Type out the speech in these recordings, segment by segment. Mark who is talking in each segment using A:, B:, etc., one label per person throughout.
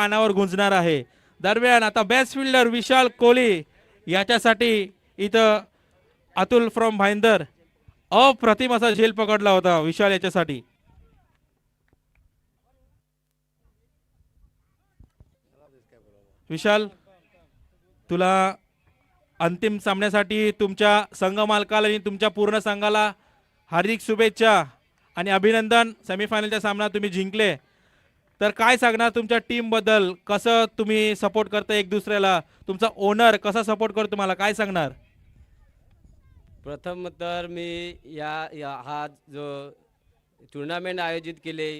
A: कानावर गुंजणार आहे. दरम्यान आता बेस्ट फिल्डर विशाल कोहली याच्यासाठी इथं अतुल फ्रॉम भाईंदर अप्रतिम असा झेल पकडला होता विशाल याच्यासाठी. विशाल, तुला अंतिम सामन्यासाठी तुमच्या संघ मालकाला आणि तुमच्या पूर्ण संघाला हार्दिक शुभेच्छा आणि अभिनंदन. सेमीफायनलचा सामना तुम्ही जिंकले. तर काय सांगणार तुमच्या टीम बद्दल, कसं तुम्ही सपोर्ट करता एक दुसऱ्याला, तुमचा ओनर कसा सपोर्ट करतो तुम्हाला, काय सांगणार?
B: प्रथम तर मी हा जो टुर्नामेंट आयोजित केले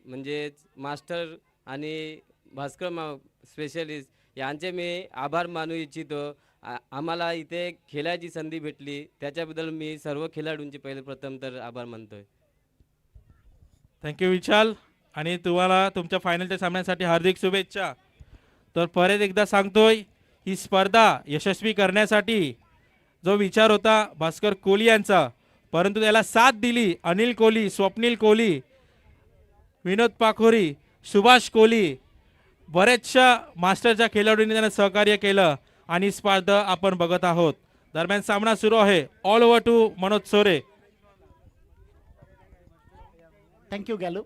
B: म्हणजे मास्टर आणि भास्कर स्पेशलिस्ट यांचे मी आभार मानू इच्छितो. आम्हाला इथे खेळायची संधी भेटली त्याच्याबद्दल मी सर्व खेळाडूंचे पहिले प्रथम तर आभार मानतोय.
A: थँक्यू विशाल आणि तुम्हाला तुमच्या फायनलच्या सामन्यासाठी हार्दिक शुभेच्छा. तर परत एकदा सांगतोय, ही स्पर्धा यशस्वी करण्यासाठी जो विचार होता भास्कर कोहली यांचा, परंतु त्याला साथ दिली अनिल कोहली, स्वप्नील कोहली, विनोद पाखोरी, सुभाष कोहली, बरेचशा मास्टरच्या खेळाडूंनी त्यांना सहकार्य केलं आणि स्पर्धा आपण बघत आहोत. दरम्यान सामना सुरू आहे. ऑल ओव्हर टू मनोज सोरे.
C: थँक्यू गॅलो.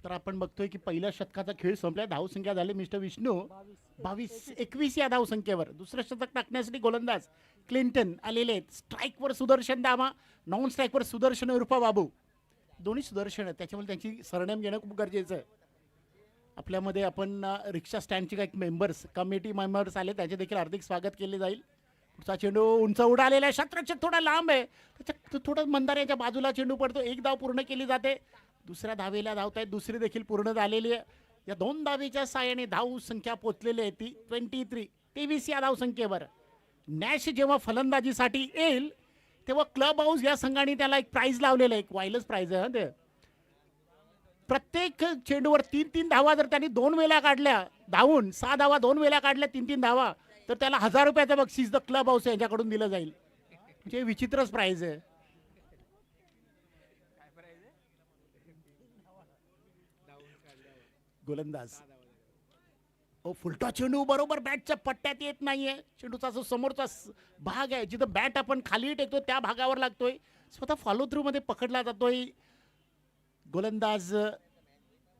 C: तर आपण बघतोय की पहिल्या शतकाचा खेळ संपलाय. धावसंख्या झाली मिस्टर विष्णू 22-21 या धावसंख्येवर. दुसरं शतक टाकण्यासाठी गोलंदाज क्लिंटन आलेले आहेत. स्ट्राईकवर सुदर्शन दामा, नॉन स्ट्राईकवर सुदर्शन उर्फा बाबू. दोन्ही सुदर्शन आहेत, त्याच्यामुळे त्यांची सरनेम घेणं खूप गरजेचं आहे. आपल्यामध्ये आपण रिक्षा स्टँडचे काही मेंबर्स, कमिटी मेंबर्स आले, त्याचे देखील हार्दिक स्वागत केले जाईल. पुढचा चेंडू उंच उडालेला आहे. शतरक्षक थोडा लांब आहे, त्याच्या थोडं मंदाऱ्याच्या बाजूला चेंडू पडतो. एक धाव पूर्ण केली जाते. दुसऱ्या धावेला धावत आहेत, दुसरी देखील पूर्ण झालेली आहे. या दोन धावेच्या साहाय्याने धाव संख्या पोचलेली आहे ती 23 या धावसंख्येवर. नॅश जेव्हा फलंदाजीसाठी येईल तेव्हा क्लब हाऊस या संघाने त्याला एक प्राइज लावलेलं आहे, एक वायरलेस प्राइज आहे. ते प्रत्येक चेंडूवर 3-3 धावा जर त्यांनी 2 वेळा काढल्या, धावून 6 धावा 2 वेळा काढल्या, 3-3 धावा, तर त्याला 1000 रुपयाचं बक्षीस द क्लब हाऊस यांच्याकडून दिलं जाईल. म्हणजे विचित्रच प्राइज आहे. गोलंदाज फुलटा चेंडू बरोबर बॅटच्या पट्ट्यात येत नाहीये. चेंडूचा जो समोरचा भाग आहे जिथं बॅट आपण खाली टेकतो त्या भागावर लागतोय. स्वतः फॉलो थ्रू मध्ये पकडला जातोय. गोलंदाज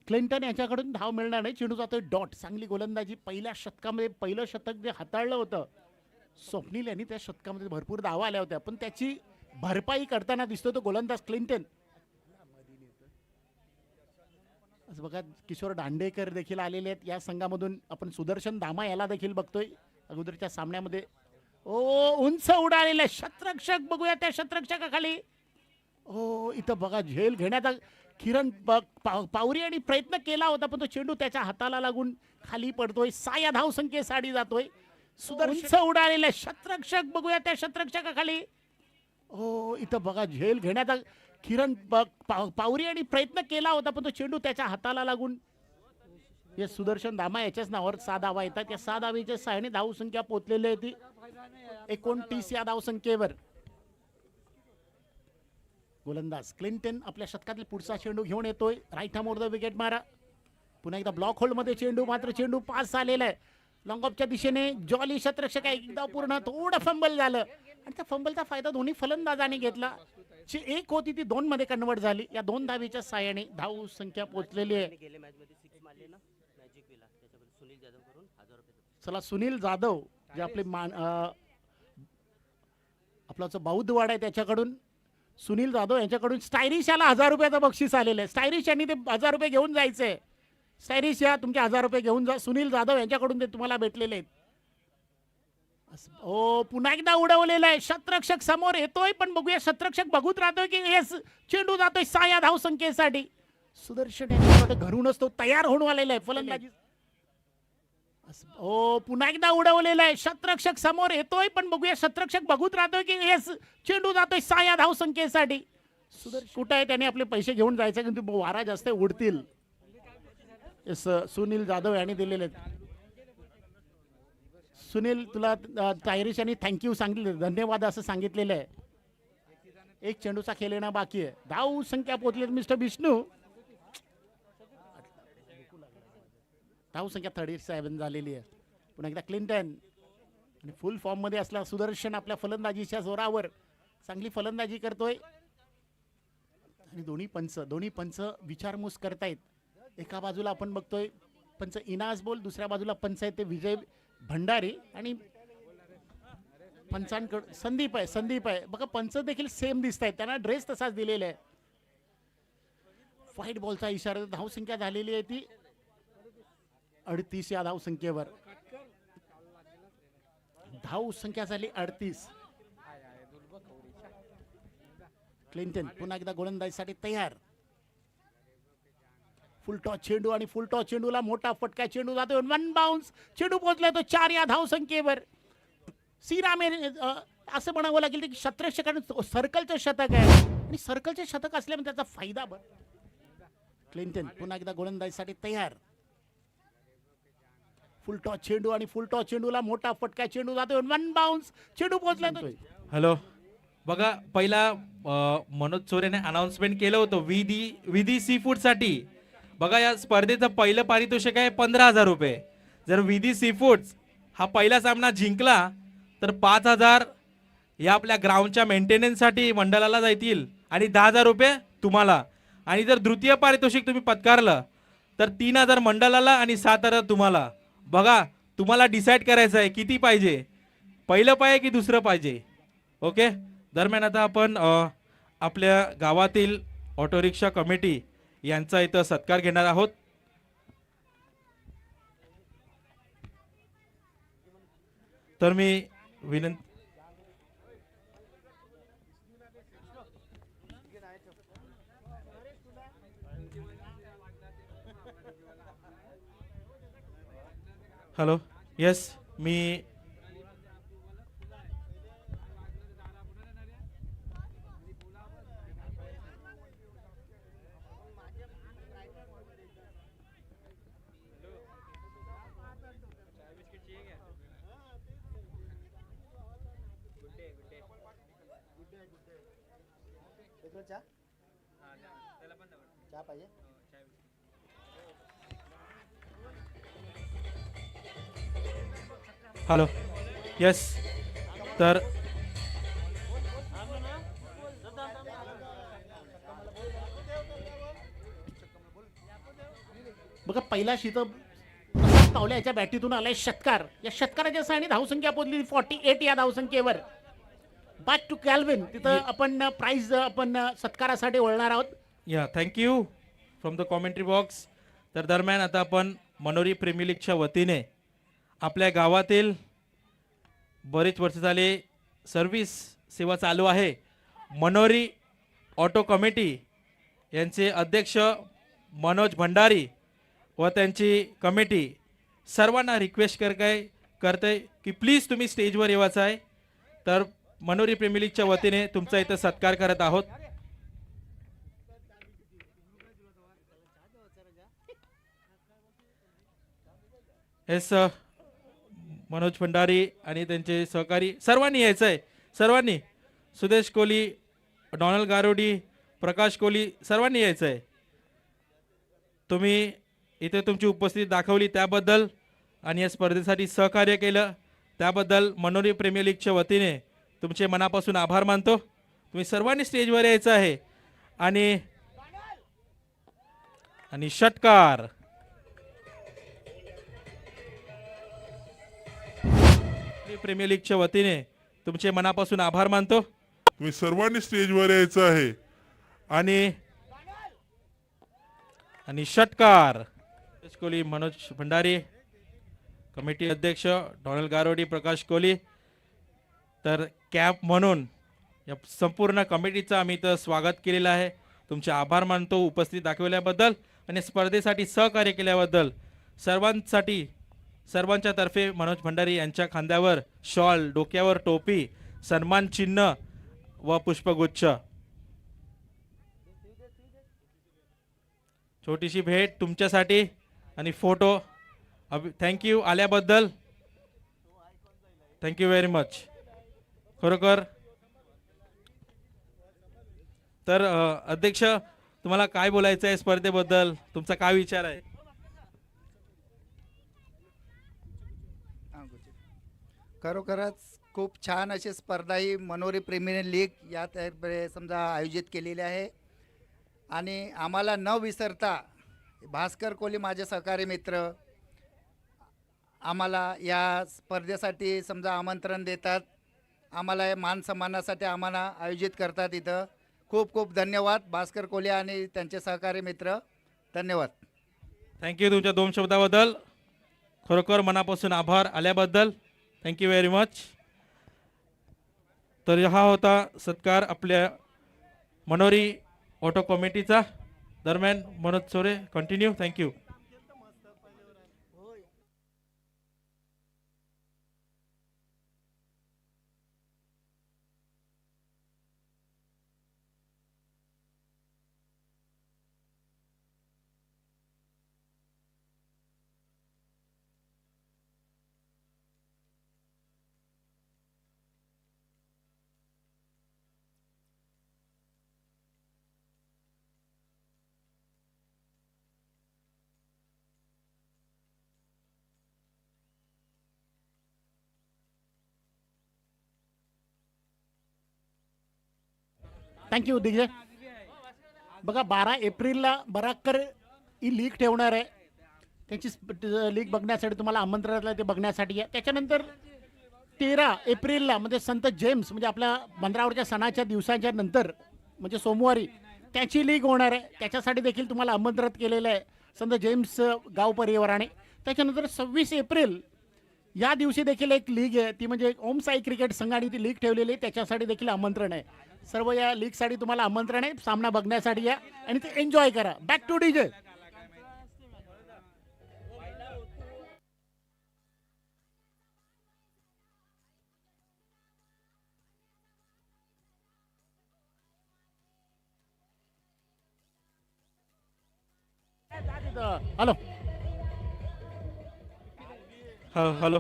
C: क्लिंटन याच्याकडून धाव मिळणार नाही. चेंडू जातोय डॉट. चांगली गोलंदाजी. पहिल्या शतकामध्ये पहिलं शतक जे हाताळलं होतं स्वप्नील यांनी, त्या शतकामध्ये भरपूर धावा आल्या होत्या, पण त्याची भरपाई करताना दिसतो तो गोलंदाज क्लिंटन. असं बघा, किशोर दांडेकर देखील आलेले आहेत या संघामधून. आपण सुदर्शन दामा याला देखील बघतोय अगोदरच्या सामन्यामध्ये. उंच उडालेला शतरक्षक, बघूया त्या शतरक्षकाखाली. इथं बघा झेल घेण्याचा किरण पावरी आणि प्रयत्न केला होता, पण तो चेंडू त्याच्या हाताला लागून खाली पडतोय. 6 या धावसंख्येसाठी जातोय. उंच उडालेला शतरक्षक, बघूया त्या शतरक्षकाखाली. इथं बघा झेल घेण्याचा किरण पावरी आणि प्रयत्न केला होता, पण तो चेंडू त्याच्या हाताला लागून. हे सुदर्शन दामा याच्याच नावावर 6 धावा येतात. या 6 धावेच्या सहाय्याने धावसंख्या पोचलेली आहे ती 29 या धावसंख्येवर. गोलंदाज क्लिंटन आपल्या शतकातील पुढचा चेंडू घेऊन येतोय. राईट हॅम द विकेट मारा. पुन्हा एकदा ब्लॉक होल्ड मध्ये चेंडू, मात्र चेंडू पास झालेला आहे. लॉंग ऑफच्या दिशेने जॉली शतरक्षक आहे. एकदा पूर्ण थोडं फंबल झालं आणि त्या फंबलचा फायदा दोन्ही फलंदाजांनी घेतला. एक होती ती 2 मध्ये कन्वर्ट झाली. या 2 धावेच्या साहाय्याने धाव संख्या पोहोचलेली आहे. चला, सुनील जाधव जे आपले आपला जो बौद्धवाड आहे त्याच्याकडून सुनील जाधव यांच्याकडून स्टायरिश याला 1000 रुपयाचं बक्षीस आलेलं आहे. स्टायरिश यांनी ते 1000 रुपये घेऊन जायचंय. स्टायरिश या तुमचे 1000 रुपये घेऊन जा. सुनील जाधव यांच्याकडून ते तुम्हाला भेटलेले आहेत. पुन्हा एकदा उडवलेलं आहे. शतरक्षक समोर येतोय, पण बघूया शतरक्षक बघूत राहतोय की चेंडू जातोय 6 या धावसंख्येसाठी. सुदर्शन यांच्याकडे घरूनच तो तयार होऊन आलेला आहे फलंदाजी. पुन्हा एकदा उडवलेलं आहे. शतरक्षक समोर येतोय, पण बघूया शतरक्षक बघूत राहतोय की चेंडू जातोय 6 या धावसंख्येसाठी. कुठं आहे, त्याने आपले पैसे घेऊन जायचे, কিন্তু वारा जास्त उडतील. सुनील जाधव यांनी दिलेले आहेत. सुनील, तुला टायरिश यांनी थँक्यू सांगितले, धन्यवाद असं सांगितलेलं आहे. एक चेंडूचा खेळ येणं बाकी आहे. धाव संख्या पोहोचली मिस्टर विष्णू. धावसंख्या 37 झालेली आहे. पुन्हा एकदा क्लिंटन आणि फुल फॉर्ममध्ये असला सुदर्शन आपल्या फलंदाजीच्या जोरावर चांगली फलंदाजी करतोय. आणि दोन्ही पंच विचारमूस करतायत. एका बाजूला आपण बघतोय पंच इनाज बोल, दुसऱ्या बाजूला पंच आहेत ते विजय भंडारी आणि पंचांकडे संदीप आहे बघा. पंच देखील सेम दिसत आहेत, त्यांना ड्रेस तसाच दिलेला आहे. व्हाईट बॉलचा इशारा. धावसंख्या झालेली आहे ती 38 या धावसंख्येवर. धावसंख्या झाली 38. क्लिंटन पुन्हा एकदा गोलंदाजीसाठी तयार. फुल टॉस चेंडू आणि फुल टॉस चेंडूला मोठा फटका. चेंडू जातो 1 बाउन्स. चेंडू पोहोचला तो 4 या धावसंख्येवर. सीरामे असं म्हणावं लागेल की क्षेत्ररक्षकांचं सर्कलचं शतक आहे आणि सर्कलचे शतक असल्यामुळे त्याचा फायदा बरं. क्लिंटन पुन्हा एकदा गोलंदाजीसाठी तयार. फुल टॉस चेंडू आणि फुल टॉस चेंडूला मोठा फटका. चेंडू जातो 1 बाउन्स. चेंडू पोहोचला तो.
A: हॅलो बघा, पहिला मनोज चोरेने अनाउन्समेंट केलं होतं विधी सी फूड साठी. बघा, या स्पर्धेचं पहिलं पारितोषिक आहे 15,000 रुपये. जर विधी सी फूड्स हा पहिला सामना जिंकला तर 5,000 या आपल्या ग्राउंडच्या मेंटेनन्ससाठी मंडळाला जातील आणि 10,000 रुपये तुम्हाला. आणि जर द्वितीय पारितोषिक तुम्ही पत्कारलं तर 3,000 मंडळाला आणि 7,000 तुम्हाला. बघा, तुम्हाला डिसाईड करायचं आहे किती पाहिजे, पहिलं पाहिजे की दुसरं पाहिजे. ओके. दरम्यान आता आपण आपल्या गावातील ऑटो रिक्षा कमिटी यांचा इथं सत्कार घेणार आहोत. तर मी विनंती हॅलो येस मी हॅलो येस तर
C: बघा पहिला शीतब तावल्या याच्या बॅटीतून आलाय षटकार. या षटकाराच्या सहाय्याने धावसंख्या पोहोचली 48 या धावसंख्येवर. Back to Calvin. तिथं आपण प्राइज आपण सत्कारासाठी वळणार आहोत.
A: या thank you from the commentary box. तर दरम्यान आता आपण मनोरी प्रीमियर लीगच्या वतीने आपल्या गावातील बरेच वर्ष झाले सर्व्हिस सेवा चालू आहे मनोरी ऑटो कमिटी यांचे अध्यक्ष मनोज भंडारी व त्यांची कमिटी सर्वांना रिक्वेस्ट करते की प्लीज तुम्ही स्टेजवर येवायचं आहे. तर मनोरी प्रीमियर लीगच्या वतीने तुमचा इथं सत्कार करत आहोत. एस मनोज भंडारी आणि त्यांचे सहकारी सर्वांनी यायचं आहे. सर्वांनी सुदेश कोहली, डोनाल्ड गारोडी, प्रकाश कोहली सर्वांनी यायचं आहे. तुम्ही इथे तुमची उपस्थिती दाखवली त्याबद्दल आणि या स्पर्धेसाठी सहकार्य केलं त्याबद्दल मनोरी प्रीमियर लीगच्या वतीने तुमचे मनापासून आभार मानतो. तुम्ही सर्वांनी स्टेजवर यायचं आहे. आणि षटकार. प्रीमियर लीगच्या वतीने तुमचे मनापासून आभार मानतो.
D: तुम्ही सर्वांनी स्टेजवर यायचं आहे.
A: आणि षटकार. कोहली, मनोज भंडारी, कमिटी अध्यक्ष डोनाल्ड गारोडी, प्रकाश कोहली. तर कॅप म्हणून या संपूर्ण कमिटीचं आम्ही इथं स्वागत केलेलं आहे. तुमचे आभार मानतो उपस्थिती दाखवल्याबद्दल आणि स्पर्धेसाठी सहकार्य केल्याबद्दल. सर्वांच्या तर्फे मनोज भंडारी यांच्या खांद्यावर शॉल, डोक्यावर टोपी, सन्मान चिन्ह व पुष्पगुच्छ. छोटीशी भेट तुमच्यासाठी आणि फोटो. थँक्यू आल्याबद्दल. Thank you very much. खरोखर. तर अध्यक्ष तुम्हाला काय बोलायचं आहे स्पर्धेबद्दल, तुमचा काय विचार आहे?
E: खरोखरच खूप छान अशी स्पर्धा ही मनोरी प्रीमियर लीग यात समजा आयोजित केलेली आहे आणि आम्हाला न विसरता भास्कर कोहली माझे सहकारी मित्र आम्हाला या स्पर्धेसाठी समजा आमंत्रण देतात, आम्हाला या मान सन्मानासाठी आम्हाला आयोजित करतात. इथं खूप खूप धन्यवाद भास्कर कोहली आणि त्यांचे सहकारी मित्र. धन्यवाद.
A: थँक्यू तुमच्या 2 शब्दाबद्दल. खरोखर मनापासून आभार आल्याबद्दल. Thank you very much. तर हा होता सत्कार आपल्या मनोरी ऑटो कमिटीचा. दरम्यान मनोज चोरे कंटिन्यू. थँक्यू.
C: थँक्यू दिग्जय. बघा 12 एप्रिलला बराकर ही लीग ठेवणार आहे. त्यांची लीग बघण्यासाठी तुम्हाला आमंत्रण आहे, ते बघण्यासाठी या. त्याच्यानंतर 13 एप्रिलला म्हणजे संत जेम्स म्हणजे आपल्या बंदरावरच्या सणाच्या दिवसाच्या नंतर म्हणजे सोमवारी त्याची लीग होणार आहे. त्याच्यासाठी देखील तुम्हाला आमंत्रित केलेलं आहे संत जेम्स गाव परिवाराने. त्याच्यानंतर 26 एप्रिल या दिवशी देखील एक लीग आहे, ती म्हणजे ओम साई क्रिकेट संघाने ती लीग ठेवलेली आहे. त्याच्यासाठी देखील आमंत्रण आहे. सर्व या लीगसाठी तुम्हाला आमंत्रण आहे. सामना बघण्यासाठी या आणि ते एन्जॉय करा. Back two DJ. Hello
A: hello.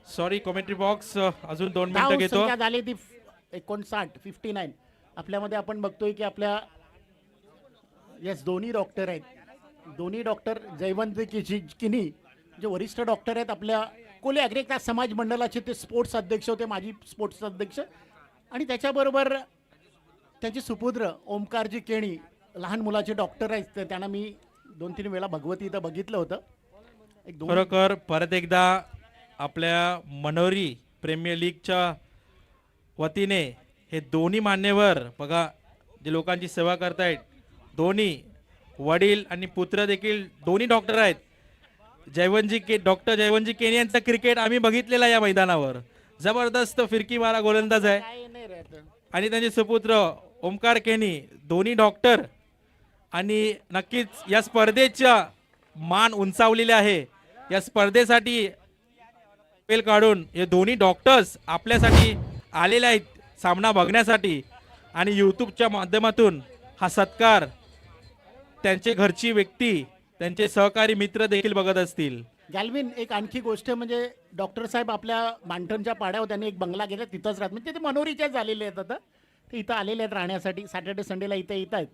A: Sorry commentary box अजून 2 मिनिटं
C: धाव
A: घेतो.
C: संख्या झाली ती 59. आपल्यामध्ये आपण बघतोय की आपल्या येस दोन्ही डॉक्टर आहेत. दोन्ही डॉक्टर जयवंत किनी जे वरिष्ठ डॉक्टर आहेत आपल्या कोली ॲग्रिकल्चर समाज मंडळाचे, ते स्पोर्ट्स अध्यक्ष होते, माजी स्पोर्ट्स अध्यक्ष. आणि त्याच्याबरोबर त्यांचे सुपुत्र ओमकारजी केणी लहान मुलाचे डॉक्टर आहेत. तर त्यांना मी 2-3 वेळा भगवती इथं बघितलं होतं.
A: खरोखर परत एकदा आपल्या मनोरी प्रीमियर लीगच्या वतीने हे दोन्ही मान्यवर बघा जे लोकांची सेवा करतायत, दोन्ही वडील आणि पुत्र देखील दोन्ही डॉक्टर आहेत. डॉक्टर जयवंतजी केनी यांचं क्रिकेट आम्ही बघितलेलं या मैदानावर. जबरदस्त फिरकी मारा गोलंदाज आहे. आणि त्यांचे सुपुत्र ओमकार केनी दोन्ही डॉक्टर. आणि नक्कीच या स्पर्धेच्या मान उंचावलेले आहे. या स्पर्धेसाठी वेळ काढून हे दोन्ही डॉक्टर्स आपल्यासाठी आलेले आहेत सामना बघण्यासाठी. आणि यूट्यूबच्या माध्यमातून हा सत्कार त्यांचे घरची व्यक्ती, त्यांचे सहकारी मित्र देखील बघत असतील.
C: गॅल्विन, एक आणखी गोष्ट म्हणजे डॉक्टर साहेब आपल्या मांडणच्या पाड्यावर त्यांनी एक बंगला घेतला, तिथंच राहत म्हणजे ते मनोरीच्याच झालेले आहेत. आता ते इथं आलेले आहेत राहण्यासाठी. सॅटर्डे संडेला इथे येत आहेत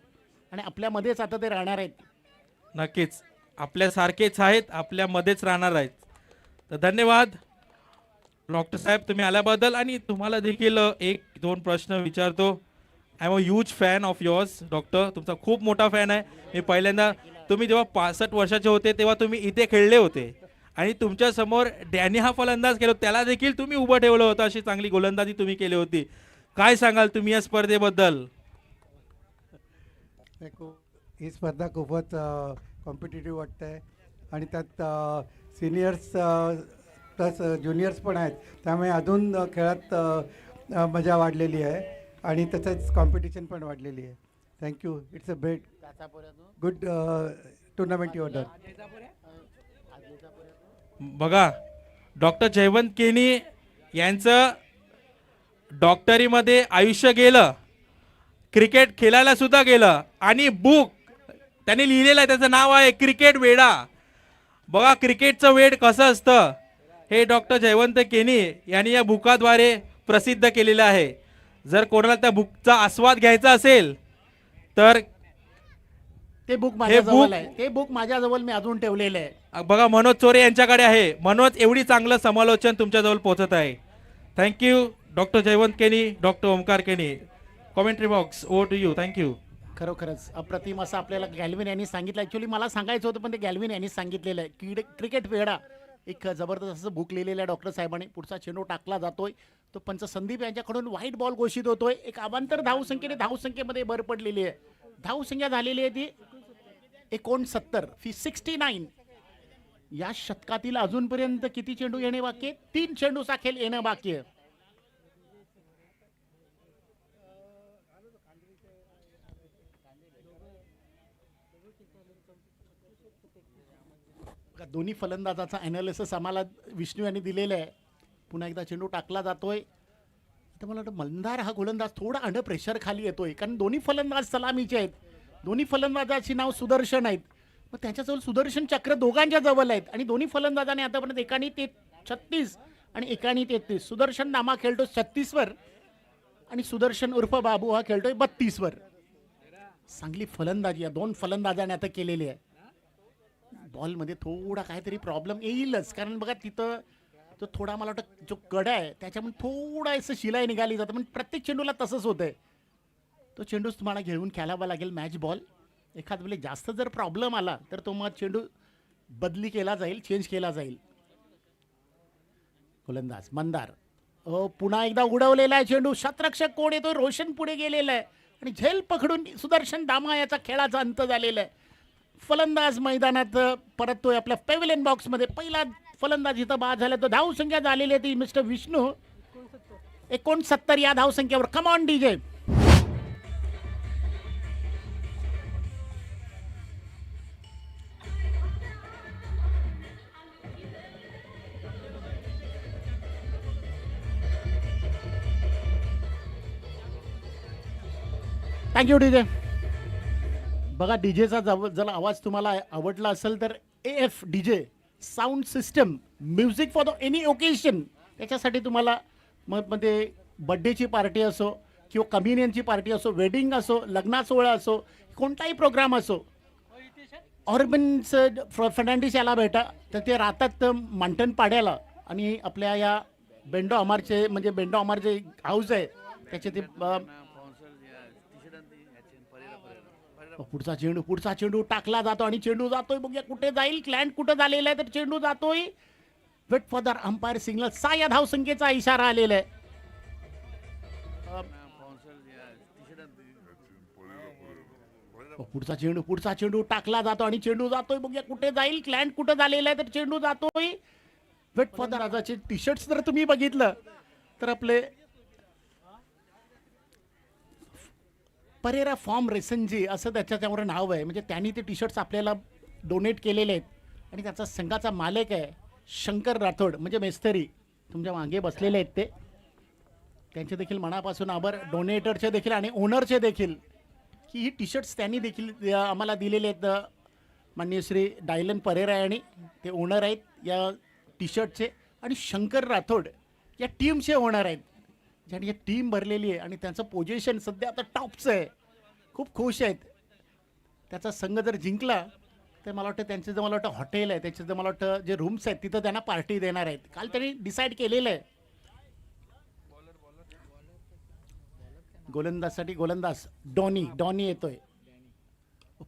C: आणि आपल्यामध्येच आता ते राहणार आहेत.
A: नक्कीच आपल्यासारखेच आहेत, आपल्यामध्येच राहणार आहेत. तर धन्यवाद डॉक्टर साहेब तुम्ही आल्याबद्दल. आणि तुम्हाला देखील 1-2 प्रश्न विचारतो. I am a huge fan of yours doctor. तुमचा खूप मोठा फॅन आहे. मी पहिल्यांदा तुम्ही जेव्हा 65 वर्षाचे होते तेव्हा तुम्ही इथे खेळले होते आणि तुमच्या समोर डॅनी हा फलंदाज केला, त्याला देखील तुम्ही उभं ठेवलं होतं. अशी चांगली गोलंदाजी तुम्ही केली होती. काय सांगाल तुम्ही या स्पर्धेबद्दल?
F: ही स्पर्धा खूपच कॉम्पिटिटिव्ह वाटते आणि त्यात सिनियर्स प्लस ज्युनियर्स पण आहेत, त्यामुळे अजून खेळात मजा वाढलेली आहे आणि तसंच कॉम्पिटिशन पण वाढलेली आहे. Thank you. It's a great good tournament your done.
A: बघा डॉक्टर जयवंत केनी यांचं डॉक्टरीमध्ये आयुष्य गेलं, क्रिकेट खेळायला सुद्धा गेलं आणि बुक त्यांनी लिहिलेलं आहे, त्याचं नाव आहे क्रिकेट वेडा. बघा क्रिकेटचं वेड कसं असतं हे डॉक्टर जयवंत केनी यांनी या बुकाद्वारे प्रसिद्ध केलेलं आहे. जर कोणाला त्या बुकचा आस्वाद घ्यायचा असेल तर
C: ते बुक
A: हे
C: माझ्याजवळ
A: book-
C: आहे, ते बुक माझ्याजवळ मी अजून ठेवलेलं आहे.
A: बघा मनोज चोरे यांच्याकडे आहे. मनोज एवढी चांगलं समालोचन तुमच्याजवळ पोहोचत आहे. थँक्यू डॉक्टर जयवंत केनी, doctor Omkar Keni. Commentary box over to you. Thank you.
C: खरोखरच अप्रतिम असं आपल्याला गॅल्विन यांनी सांगितलं. ॲक्च्युली मला सांगायचं होतं पण ते गॅल्विन यांनी सांगितलेलं आहे. क्रिकेट वेडा एक जबरदस्त असं बुक लिहिलेलं आहे डॉक्टर साहेबांनी. पुढचा चेंडू टाकला जातोय, तो पंच संदीप यांच्याकडून व्हाईट बॉल घोषित होतोय. एक अवांतर धावसंख्येने धावसंख्येमध्ये भर पडलेली आहे. धावसंख्या झालेली आहे ती 69 69. या शतकातील अजूनपर्यंत किती चेंडू येणे बाकी आहे? 3 चेंडू साखेल येणं बाकी आहे. बघा, दोन्ही फलंदाजाचा अनालिसिस आम्हाला विष्णू यांनी दिलेलं आहे. पुन्हा एकदा चेंडू टाकला जातोय. तर मला वाटतं मंदार हा गोलंदाज थोडा अंडर प्रेशर खाली येतोय, कारण दोन्ही फलंदाज सलामीचे आहेत. दोन्ही फलंदाजाची नाव सुदर्शन आहेत. मग त्याच्याजवळ सुदर्शन चक्र दोघांच्या जवळ आहेत आणि दोन्ही फलंदाजाने आतापर्यंत एकाने 36 आणि एकाने 33. सुदर्शन नामा खेळतो 36 वर आणि सुदर्शन उर्फ बाबू हा खेळतोय 32 वर. चांगली फलंदाजी या दोन फलंदाजाने आता केलेली आहे. बॉलमध्ये थोडा काहीतरी प्रॉब्लेम येईलच, कारण बघा तिथं तो थोडा मला वाटतं जो कडा आहे त्याच्यामध्ये थोडा असं शिलाई निघाली जातं, पण प्रत्येक चेंडूला तसंच होतंय. तो चेंडूच तुम्हाला घेऊन खेळावा लागेल मॅच बॉल. एखाद वेळेस जास्त जर प्रॉब्लेम आला तर तो मग चेंडू बदली केला जाईल, चेंज केला जाईल. गोलंदाज मंदार पुन्हा एकदा उडवलेला आहे चेंडू. शतरक्षक कोण येतो? रोशन पुढे गेलेला आहे आणि झेल पकडून सुदर्शन दामा याचा खेळाचा अंत झालेला आहे. फलंदाज मैदानात परततोय आपल्या पेव्हिलियन बॉक्समध्ये. पहिला फलंदाज इथं बाद झाला. तो धावसंख्या झालेली आहे ती मिस्टर विष्णू 69 या धावसंख्येवर. Come on DJ. Thank you DJ. बघा डीजेचा जर आवाज तुम्हाला आवडला असेल तर AF DJ sound system music for the any occasion. त्याच्यासाठी तुम्हाला मध्ये बड्डेची पार्टी असो किंवा कम्युनियनची पार्टी असो, वेडिंग असो, लग्ना सोहळा असो, कोणताही प्रोग्राम असो, ऑर्बनचं फर्नांडिस याला भेटा. तर ते राहतात मंटन पाड्याला आणि आपल्या या बेंडो अमारचे म्हणजे बेंडो अमार जे हाऊस आहे त्याचे ते पुढचा चेंडू टाकला जातो आणि चेंडू जातोय. बघूया कुठे जाईल, क्लॅन्ट कुठं झालेला आहे तर चेंडू जातोय. Wait for the umpire signal. 6 या धावसंख्येचा इशारा आलेला आहे. पुढचा चेंडू टाकला जातो आणि चेंडू जातोय. बघूया कुठे जाईल, क्लॅन्ट कुठं झालेला आहे तर चेंडू जातोय. वेट फॉर द राजाचे टी शर्ट्स जर तुम्ही बघितलं तर आपले परेरा फॉर्म रेसनजी असं त्याच्यावर नाव आहे. म्हणजे त्यांनी ते टी शर्ट्स आपल्याला डोनेट केलेले आहेत आणि त्याचा संघाचा मालक आहे शंकर राठोड, म्हणजे मेस्तरी तुमच्या मागे बसलेले आहेत ते. त्यांचे देखील मनापासून आभार, डोनेटरचे देखील आणि ओनरचे देखील, की ही टी शर्ट्स त्यांनी देखील आम्हाला दिलेले आहेत. माननीय श्री डायलन परेरा आणि ते ओनर आहेत या टी शर्टचे आणि शंकर राठोड या टीमचे ओनर आहेत, ज्यांनी एक टीम भरलेली आहे आणि त्यांचं पोझिशन सध्या आता टॉपचं आहे. खूप खुश आहेत. त्याचा संघ जर जिंकला तर मला वाटतं त्यांचं जे मला वाटतं हॉटेल आहे त्याचे जे मला वाटतं जे रूम्स आहेत तिथं त्यांना पार्टी देणार आहेत. काल त्यांनी डिसाईड केलेलं आहे. गोलंदाजसाठी गोलंदाज डॉनी येतोय.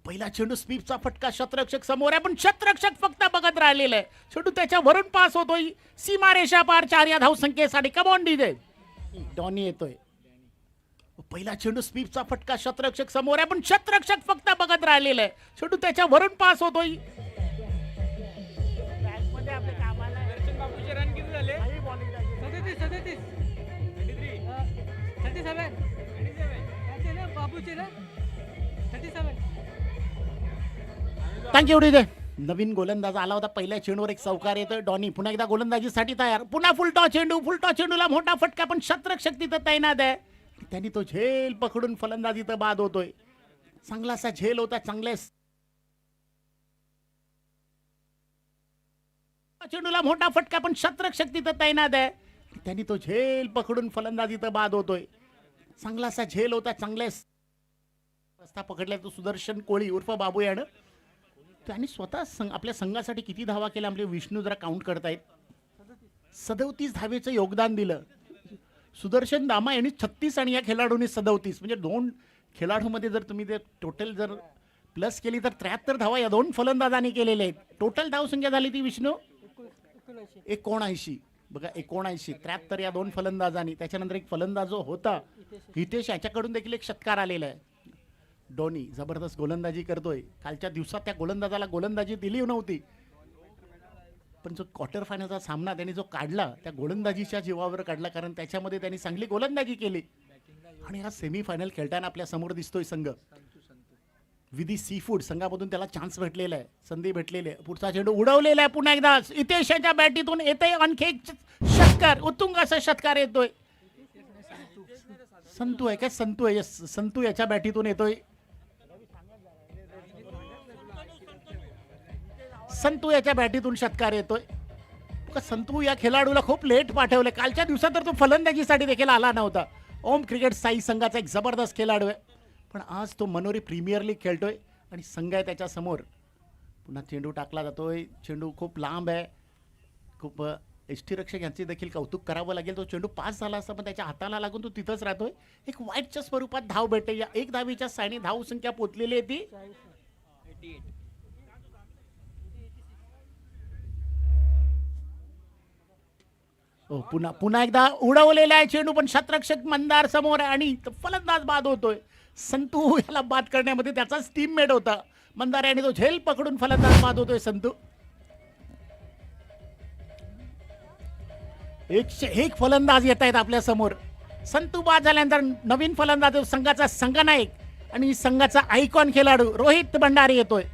C: पहिला चेंडू स्वीपचा फटका. शतरक्षक समोर आहे पण शतरक्षक फक्त बघत राहिलेला आहे. चेंडू त्याच्यावरून पास होतोय सीमारेषा पार. 4 या धावसंख्येसाठी. Come on DJ. डॉनी येतोय. पहिला चेंडू स्वीपचा फटका. शतरक्षक समोर आहे पण शतरक्षक फक्त बघत राहिलेला आहे. चेंडू त्याच्यावरून पास होतोय. Thank you DJ. नवीन गोलंदाज आला होता. पहिल्या चेंडूवर एक चौकार येतोय. डॉनी पुन्हा एकदा गोलंदाजीसाठी तयार. पुन्हा फुलटॉ चेंडूला मोठा फटका पण शतरक्षक तिथं तैनात आहे. त्यांनी तो झेल पकडून फलंदाज इथं बाद होतोय. चांगलासा झेल होता. चांगल्या चेंडूला मोठा फटका पण शतरक्षक तिथं तैनात आहे. त्यांनी तो झेल पकडून फलंदाज इथं बाद होतोय. चांगलासा झेल होता. चांगल्या रस्ता पकडला तो सुदर्शन कोळी उर्फ बाबू यानं. त्यांनी स्वतः आपल्या संघासाठी किती धावा केल्या आपले विष्णू जरा काउंट करतायत. 37 धावेचं योगदान दिलं. सुदर्शन दामा यांनी 36 आणि या खेळाडूंनी 37, म्हणजे 2 खेळाडूमध्ये जर तुम्ही ते टोटल जर प्लस केली तर 73 धावा या 2 फलंदाजांनी केलेल्या आहेत. टोटल धावसंख्या झाली ती विष्णू 79. बघा 79, 73 या 2 फलंदाजांनी. त्याच्यानंतर एक फलंदाज जो होता हितेश, याच्याकडून देखील एक षटकार आलेला आहे. डोनी जबरदस्त गोलंदाजी करतोय. कालच्या दिवसात त्या गोलंदाजाला गोलंदाजी दिली नव्हती, पण जो क्वार्टर फायनलचा सामना त्यांनी जो काढला त्या गोलंदाजीच्या जीवावर काढला, कारण त्याच्यामध्ये त्यांनी चांगली गोलंदाजी केली. आणि हा सेमीफायनल खेळताना आपल्या समोर दिसतोय संघ विधी सी फूड संघामधून. त्याला चान्स भेटलेला आहे, संधी भेटलेली आहे. पुढचा चेंडू उडवलेला आहे पुन्हा एकदा हितेशच्या बॅटीतून येतोय आणखी एक षटकार, उत्तुंग असा षटकार येतोय. संतू आहे काय? संतू आहे, संतू याच्या बॅटीतून येतोय. संतू याच्या बॅटीतून षटकार येतोय. संतू या खेळाडूला खूप लेट पाठवले. कालच्या दिवसात तर तो फलंदाजीसाठी देखील आला नव्हता. ओम क्रिकेट साई संघाचा एक जबरदस्त खेळाडू आहे, पण आज तो मनोरी प्रीमियर लीग खेळतोय आणि संघ आहे त्याच्या समोर. पुन्हा चेंडू टाकला जातोय. चेंडू खूप लांब आहे. खूप यष्टीरक्षक यांचे देखील कौतुक करावं लागेल. तो चेंडू पास झाला असता पण त्याच्या हाताला लागून तो तिथंच राहतोय. एक वाईटच्या स्वरूपात धाव भेटते. या 1 धावेच्या सायने धाव संख्या पोचलेली आहे ती 88. पुन्हा एकदा उडवलेला आहे चेंडू, पण शतरक्षक मंदार समोर आहे आणि फलंदाज बाद होतोय. संतू याला बाद करण्यामध्ये त्याचाच टीममेट होता मंदार, आणि तो झेल पकडून फलंदाज बाद होतोय. संतू 101 फलंदाज येत आहेत आपल्या समोर. संतू बाद झाल्यानंतर नवीन फलंदाज संघाचा संघनायक आणि संघाचा आयकॉन खेळाडू रोहित भंडारी येतोय.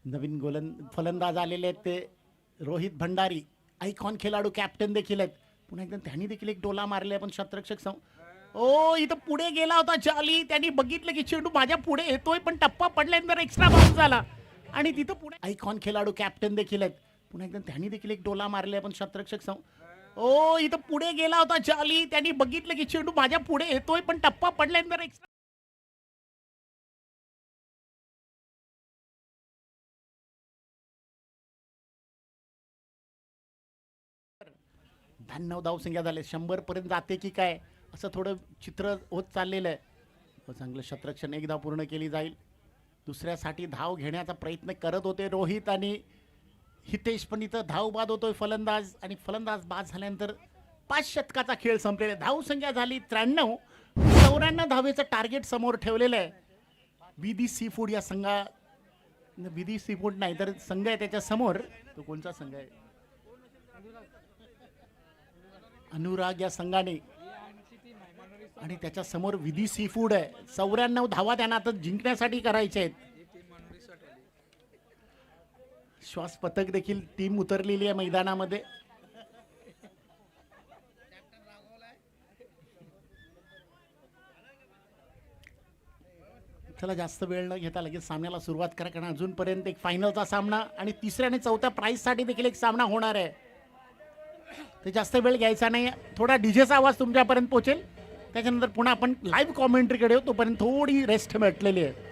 C: नवीन फलंदाज आलेले आहेत ते रोहित भंडारी, आयकॉन खेळाडू, कॅप्टन देखील आहेत. पुन्हा एकदा त्यांनी देखील एक डोला मारले, पण शतरक्षक इथं पुढे गेला होता जाली. त्यांनी बघितलं की चेंडू माझ्या पुढे येतोय, पण टप्पा पडल्यानंतर एक्स्ट्रा बाउन्स झाला आणि तिथं पुढे आयकॉन खेळाडू, कॅप्टन देखील आहेत. पुन्हा एकदा त्यांनी देखील एक डोला मारले, पण शतरक्षक इथं पुढे गेला होता जाली. त्यांनी बघितलं की चेंडू माझ्या पुढे येतोय, पण टप्पा पडल्यानंतर एक्स्ट्रा. धावसंख्या झाले. 100 पर्यंत जाते की काय असं थोडं चित्र होत चाललेलं आहे. चांगलं शतरक्षण, एक धाव पूर्ण केली जाईल. दुसऱ्यासाठी धाव घेण्याचा प्रयत्न करत होते रोहित आणि हितेश, पण इथं धाव बाद होतोय फलंदाज, आणि फलंदाज बाद झाल्यानंतर 5 षटकाचा खेळ संपलेला. धावसंख्या झाली 93. 94 धावेचं टार्गेट समोर ठेवलेलं आहे. विधी सी फूड या संघा, विधी सी फूड नाही तर संघ आहे त्याच्या समोर. तो कोणता संघ आहे? अनुराग या संघाने, आणि त्याच्या समोर विधी सी फूड आहे. 94 धावा त्यांना आता जिंकण्यासाठी करायचे आहेत. श्वास पथक देखील टीम उतरलेली आहे मैदानामध्ये. चला जास्त वेळ न घेता लगेच सामन्याला सुरुवात करा, कारण अजूनपर्यंत एक फायनलचा सामना आणि 3ऱ्या आणि 4थ्या प्राइजसाठी देखील एक सामना होणार आहे. ते जास्त वेळ घ्यायचा नाही. थोडा डीजेचा आवाज तुमच्यापर्यंत पोहोचेल, त्याच्यानंतर पुन्हा आपण लाईव्ह कॉमेंट्रीकडे येऊ. तोपर्यंत थोडी रेस्ट भेटलेली आहे.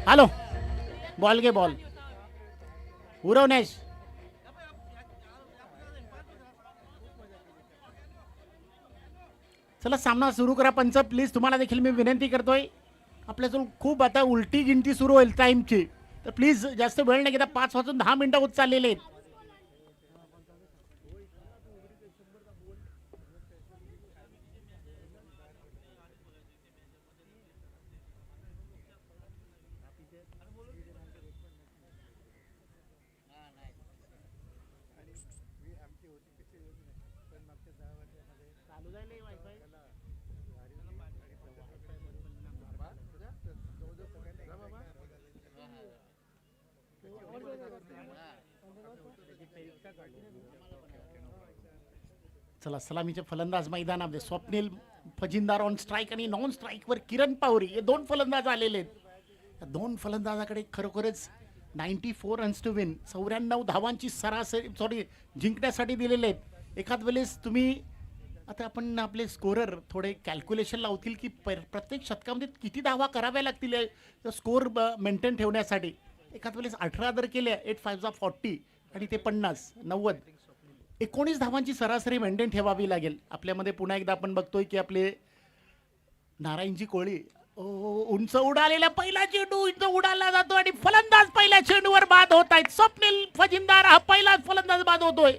C: हॅलो, बॉल घे बॉल. उरवण्यास चला सामना सुरू करा. पंच प्लीज तुम्हाला देखील मी विनंती करतोय. आपल्याजवळ खूप आता उलटी गिनती सुरू होईल टाइमची, तर प्लीज जास्त वेळ नाही घेता. 5 वाजून 10 मिनिटं होत चाललेले आहेत. चला सलामीचे फलंदाज मैदानामध्ये स्वप्नील फजिंदार ऑन स्ट्राईक आणि नॉन स्ट्राईकवर किरण पावरी हे 2 फलंदाज आलेले आहेत. या 2 फलंदाजाकडे खरोखरच 94 रन्स टू विन, 94 धावांची सरासरी जिंकण्यासाठी दिलेले आहेत. एखाद वेळेस तुम्ही आता आपण आपले स्कोरर थोडे कॅल्क्युलेशन लावतील की प्रत्येक शतकामध्ये किती धावा कराव्या लागतील स्कोर मेंटेन ठेवण्यासाठी. एखाद वेळेस 18 जर केले 8 5 40 आणि ते 50 90 19 धावांची सरासरी मेंटेन ठेवावी लागेल. आपल्यामध्ये पुन्हा एकदा आपण बघतोय की आपले नारायणजी कोळी उंच उडालेला पहिला चेंडू इथं उडाला जातो आणि फलंदाज पहिल्या चेंडूवर बाद होत आहेत. स्वप्नील फजिंदार हा पहिलाच फलंदाज बाद होतोय.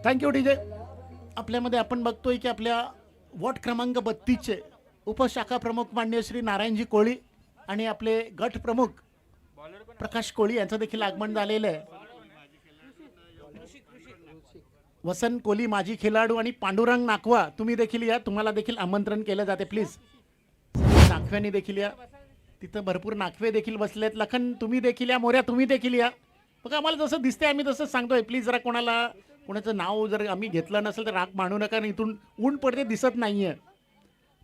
C: Thank you DJ. आपल्यामध्ये आपण बघतोय की आपल्या वॉर्ड क्रमांक 32चे उपशाखा प्रमुख मान्य श्री नारायणजी कोळी आणि आपले गट प्रमुख प्रकाश कोळी यांचं देखील आगमन झालेलं आहे. वसंत कोली माजी खेळाडू आणि पांडुरंग नाकवा तुम्ही देखील या, तुम्हाला देखील आमंत्रण केलं जाते. प्लीज नाखव्याने देखील या, तिथं भरपूर नाखवे देखील बसलेत. लखन तुम्ही देखील या, मोऱ्या तुम्ही देखील या. बघा आम्हाला जसं दिसतंय आम्ही तसं सांगतोय. प्लीज जरा कोणाचं नाव जर आम्ही घेतलं नसेल तर राग मानू नका. इथून ऊन पडते दिसत नाहीये.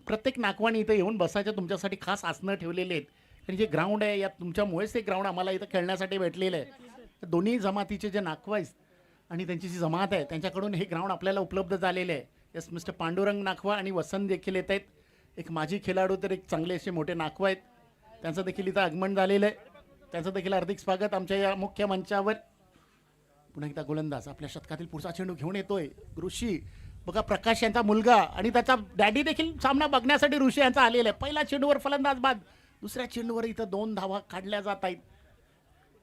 C: प्रत्येक नाकवाने इथं येऊन बसायचं तुमच्यासाठी खास आसनं ठेवलेले आहेत. आणि जे ग्राउंड आहे या तुमच्यामुळेच ते ग्राउंड आम्हाला इथं खेळण्यासाठी भेटलेलं आहे. दोन्ही जमातीचे जे नाकवा आहेत आणि त्यांची जी जमात आहे त्यांच्याकडून हे ग्राउंड आपल्याला उपलब्ध झालेले आहे. यस मिस्टर पांडुरंग नाखवा आणि वसंत देखील येत आहेत. एक माजी खेळाडू तर एक चांगले असे मोठे नाखवा आहेत, त्यांचं देखील इथं आगमन झालेलं आहे. त्यांचं देखील हार्दिक स्वागत आमच्या या मुख्य मंचावर. पुन्हा एकदा गोलंदाज आपल्या शतकातील पुढचा चेंडू घेऊन येतोय ऋषी. बघा प्रकाश यांचा मुलगा आणि त्याचा डॅडी देखील सामना बघण्यासाठी ऋषी यांचा आलेला आहे. पहिल्या चेंडूवर फलंदाज बाद, दुसऱ्या चेंडूवर इथं 2 धावा काढल्या जात आहेत.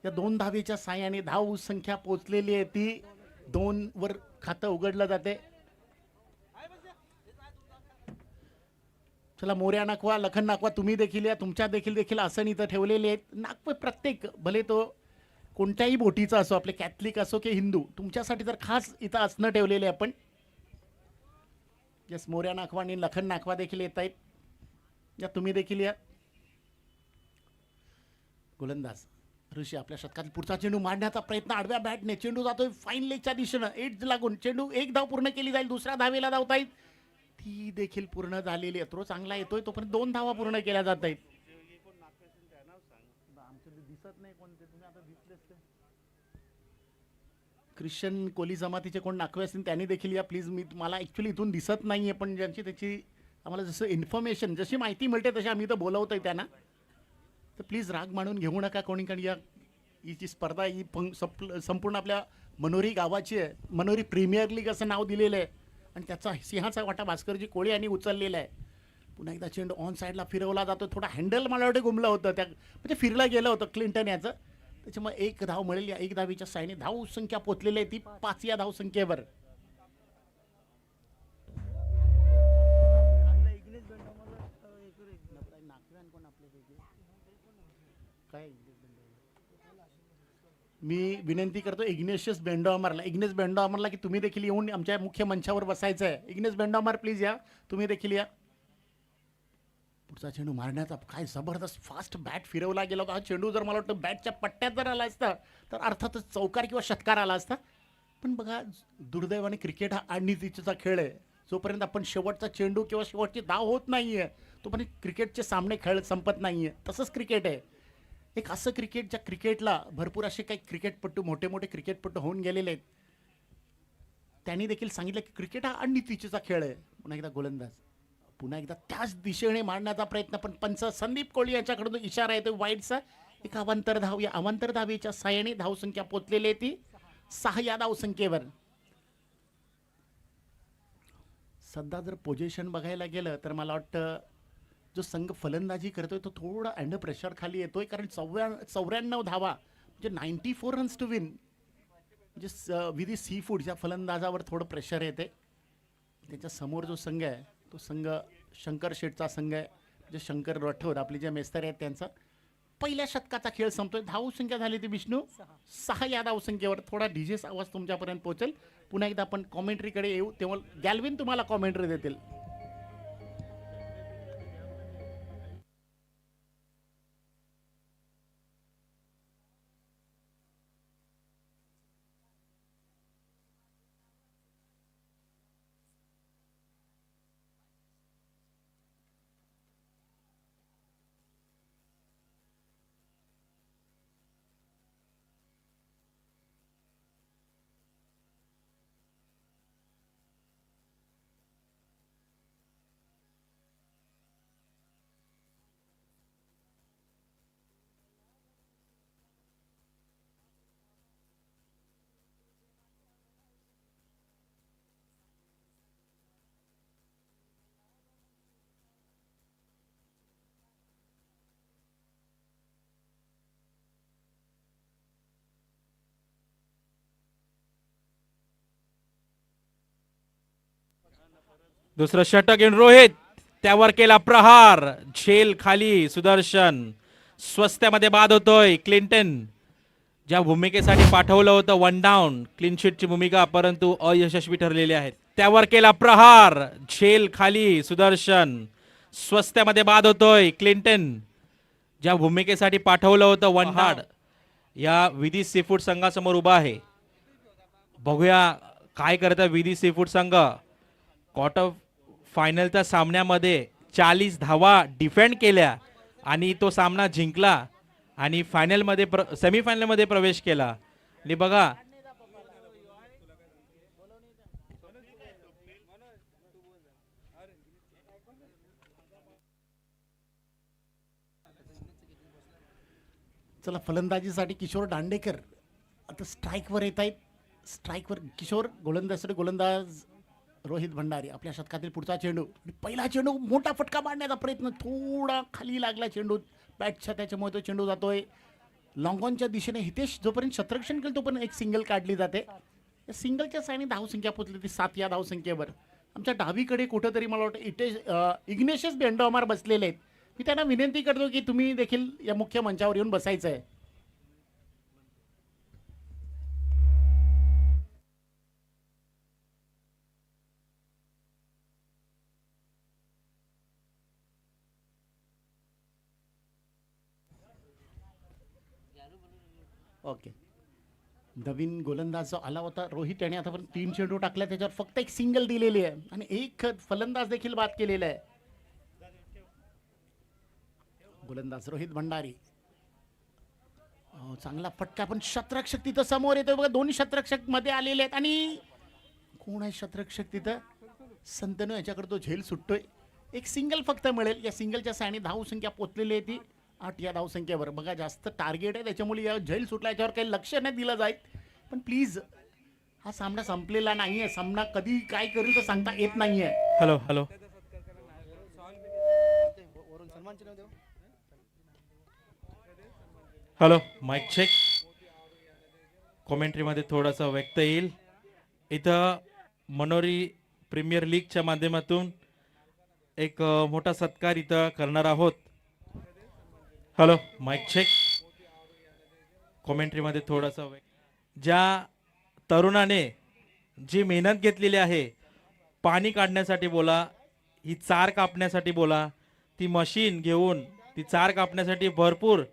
C: या 2 धावेच्या साहाय्याने धाव संख्या पोहोचलेली आहे ती 2 वर खातं उघडलं जाते. चला मोर्या नाकवा लखन नाकवा तुम्ही देखील या, तुमच्या देखील आसन इथं ठेवलेले आहेत. नागपूर प्रत्येक भले तो कोणत्याही बोटीचा असो, आपले कॅथलिक असो की हिंदू, तुमच्यासाठी तर खास इथं आसनं ठेवलेले आपण. यस मोर्या नाकवा आणि लखन नाकवा देखील येत आहेत. या तुम्ही देखील या. गोलंदाज ऋषी आपल्या शतकातील पुढचा चेंडू मारण्याचा प्रयत्न आडव्या बॅटने, चेंडू जातोय फाईन लेगच्या दिशेनं, एज लागून चेंडू 1 धाव पूर्ण केली जाईल. दुसऱ्या धावेला धावता येईल, ती देखील पूर्ण झालेली आहे. थ्रो चांगला येतोय तोपर्यंत 2 धावा पूर्ण केल्या जात आहेत. ख्रिश्चन कोली जमातीचे कोण नाकवे असतील त्यांनी देखील या प्लीज. मी मला ॲक्च्युली इथून दिसत नाही आहे, पण ज्यांची त्याची आम्हाला जसं इन्फॉर्मेशन जशी माहिती मिळते तशी आम्ही इथं बोलवतोय त्यांना. तर प्लीज राग मानून घेऊ नका कोणीकडे. या ही जी स्पर्धा ही संपूर्ण आपल्या मनोरी गावाची आहे. मनोरी प्रीमियर लीग असं नाव दिलेलं आहे आणि त्याचा सिंहाचा वाटा भास्करजी कोळी यांनी उचललेला आहे. पुन्हा एकदा चेंडू ऑन साईडला फिरवला जातो. थोडा हँडल मला वाटतं गुमलं होतं, त्या म्हणजे फिरलं गेलं होतं क्लिंटन याचं. त्याच्यामुळे 1 धाव मिळेल. या 1 धावीच्या साईने धाव संख्या पोचलेली आहे ती 5 या धावसंख्येवर. मी विनंती करतो इग्नेशियस बेंडॉमरला, इग्नेस बेंडॉमरला की तुम्ही देखील येऊन आमच्या मुख्य मंचावर बसायचं आहे. इग्नेस बेंडॉमर प्लीज या, तुम्ही देखील या. पुढचा चेंडू मारण्याचा काय जबरदस्त फास्ट बॅट फिरवला गेला होता. हा चेंडू जर मला वाटतं बॅटच्या पट्ट्यात जर आला असता तर अर्थातच चौकार किंवा षटकार आला असता. पण बघा दुर्दैवाने क्रिकेट हा अनिश्चिततेचा खेळ आहे. जोपर्यंत आपण शेवटचा चेंडू किंवा शेवटची धाव होत नाही आहे तोपर्यंत क्रिकेटचे सामने खेळ संपत नाही आहे. तसंच क्रिकेट आहे. एक असं क्रिकेट ज्या क्रिकेटला भरपूर असे काही क्रिकेटपटू मोठे मोठे क्रिकेटपटू होऊन गेलेले आहेत. त्यांनी देखील सांगितलं की क्रिकेट हा अनिश्चिततेचा खेळ आहे. पुन्हा एकदा गोलंदाज पुन्हा एकदा त्याच दिशेने मारण्याचा प्रयत्न, पण पंच संदीप कोळी यांच्याकडून इशारा येतो वाईटचा. एक अवांतर धाव, या अवांतर धावेच्या साहाय्याने धावसंख्या पोचलेली आहे ती 6 या धावसंख्येवर. सध्या जर पोझिशन बघायला गेलं तर मला वाटतं जो संघ फलंदाजी करतोय तो थोडा अंडर प्रेशर खाली येतोय, कारण 94 धावा म्हणजे 94 रन्स टू विन, म्हणजे विधी सी फूड या फलंदाजावर थोडं प्रेशर येते. त्याच्या समोर जो संघ आहे तो संघ शंकर शेठचा संघ आहे, म्हणजे शंकर राठोड आपले जे मेस्तर आहेत त्यांचा. पहिल्या शतकाचा खेळ संपतोय. धावसंख्या झाली ती विष्णू 6 या धावसंख्येवर. थोडा डीजेस आवाज तुमच्यापर्यंत पोहोचेल. पुन्हा एकदा आपण कॉमेंट्रीकडे येऊ, तेव्हा गॅल्विन तुम्हाला कॉमेंट्री देतील.
A: दुसरं षटक घेऊन रोहित, त्यावर केला प्रहार, झेल खाली सुदर्शन. स्वस्त्यामध्ये बाद होतोय क्लिंटन. ज्या भूमिकेसाठी पाठवलं होतं 1 डाऊन क्लीन शीटची भूमिका, परंतु अयशस्वी ठरलेली आहेत. त्यावर केला प्रहार, झेल खाली सुदर्शन. स्वस्त्यामध्ये बाद होतोय क्लिंटन. ज्या भूमिकेसाठी पाठवलं होतं 1 डाड या विधी सीफूड संघासमोर उभा आहे. बघूया काय करतं विधी सीफूड संघ. क्वार्टर फायनलच्या सामन्यामध्ये 40 धावा डिफेंड केल्या आणि तो सामना जिंकला आणि फायनलमध्ये सेमीफायनलमध्ये प्रवेश केला. आणि बघा
C: चला, फलंदाजीसाठी किशोर दांडेकर आता स्ट्राईकवर येत आहेत. स्ट्राईकवर किशोर, गोलंदाज रोहित भंडारी. आपल्या शतकातील पुढचा चेंडू, पहिला चेंडू, मोठा फटका मारण्याचा प्रयत्न, थोडा खाली लागला चेंडू बॅटच्या, त्याच्यामुळे तो चेंडू जातोय लॉंगॉनच्या दिशेने. हितेश जोपर्यंत शतरक्षण केलं तोपर्यंत एक सिंगल काढली जाते. या सिंगलच्या साईने धावसंख्या पोचली ती 7 या धावसंख्येवर. आमच्या डावीकडे कुठंतरी मला वाटतं इग्नेशियस बेंडोमार बसलेले आहेत. मी त्यांना विनंती करतो की तुम्ही देखील या मुख्य मंचावर येऊन बसायचं आहे. ओके, नवीन गोलंदाज जो आला होता रोहित याने आतापर्यंत 3 चेंडू टाकल्या, त्याच्यावर फक्त एक सिंगल दिलेली आहे आणि एक फलंदाज देखील बाद केलेला आहे. गोलंदाज रोहित भंडारी, चांगला फटका, पण शतरक्षक तिथं समोर येतोय बघा. दोन्ही शतरक्षक मध्ये आलेले आहेत आणि कोण आहे शतरक्षक तिथं? संतनू याच्याकडे तो झेल सुटतोय. एक सिंगल फक्त मिळेल. या सिंगलच्या सायने धावसंख्या पोचलेली आहे ती 8 या धावसंख्येवर. बघा जास्त टार्गेट आहे त्याच्यामुळे या झेल सुटला याच्यावर काही लक्ष नाही दिलं जाईल. पण प्लीज, हा सामना संपलेला नाहीये. सामना कधी काय करेल तर सांगता येत नाहीये.
A: Hello hello hello, mike check. कॉमेंट्रीमध्ये थोडासा व्यक्त येईल. इथं मनोरी प्रीमियर लीगच्या माध्यमातून एक मोठा सत्कार इथं करणार आहोत. Hello, mike check. कॉमेंट्रीमध्ये थोडासा ज्या तरुणाने जी मेहनत घेतलेली आहे, पाणी काढण्यासाठी बोला, ही चार कापण्यासाठी बोला, ती मशीन घेऊन ती चार कापण्यासाठी भरपूर